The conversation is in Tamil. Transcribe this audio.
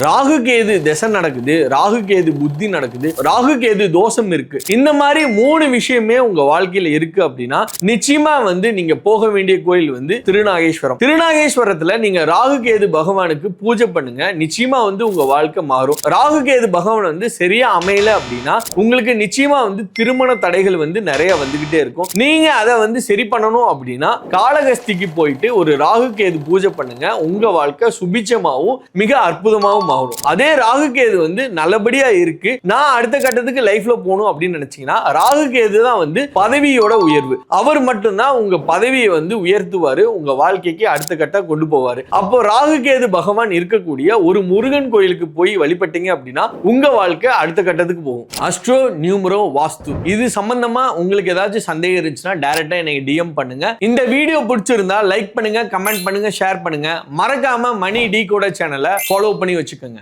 ராகு கேது திசை நடக்குது, ராகு கேது புத்தி நடக்குது, ராகு கேது தோஷம் இருக்கு, இந்த மாதிரி 3 விஷயமே உங்க வாழ்க்கையில இருக்கு அப்படின்னா நிச்சயமா நீங்க போக வேண்டிய கோயில் திருநாகேஸ்வரம். திருநாகேஸ்வரத்துல நீங்க ராகு கேது பகவானுக்கு பூஜை பண்ணுங்க. நிச்சயமா உங்க வாழ்க்கை மாறும். ராகு கேது பகவான் சரியா அமையல அப்படின்னா உங்களுக்கு நிச்சயமா திருமண தடைகள் நிறைய வந்துகிட்டே இருக்கும். நீங்க அதை சரி பண்ணணும் அப்படின்னா காளகஸ்திக்கு போயிட்டு ஒரு ராகு கேது பூஜை பண்ணுங்க. உங்க வாழ்க்கை சுபிச்சமாவும் மிக அற்புதமாவும் மாறும். அதே ராகு கேது நல்லபடியா இருக்கு, நான் அடுத்த கட்டத்துக்கு லைஃப்ல போகணும் அப்படின்னு நினைச்சீங்கன்னா ராகு கேது தான் பதவியோட உயர்வு. அவர் மட்டும்தான் உங்க பதவியை உயர்த்துவாரு, உங்க வாழ்க்கைக்கு அடுத்த கட்டம் கொண்டு போவாரு. அப்போ ராகு கேது பகவான் இருக்கக்கூடிய ஒரு முருகன் கோயிலுக்கு போய் வழிபட்டீங்க அப்படின்னா உங்க வாழ்க்கை அடுத்த கட்டத்துக்கு போகும். அஸ்ட்ரோ நியூமரோ வாஸ்து இது சம்பந்தமா உங்களுக்கு ஏதாச்சும் சந்தேகம் இருந்துச்சுன்னா டைரக்டா எனக்கு டிஎம் பண்ணுங்க. இந்த வீடியோ பிடிச்சிருந்தா லைக் பண்ணுங்க, கமெண்ட் பண்ணுங்க, ஷேர் பண்ணுங்க. மறக்காம மணி டீகோடர் சேனலை ஃபாலோ பண்ணி வச்சுக்கோங்க.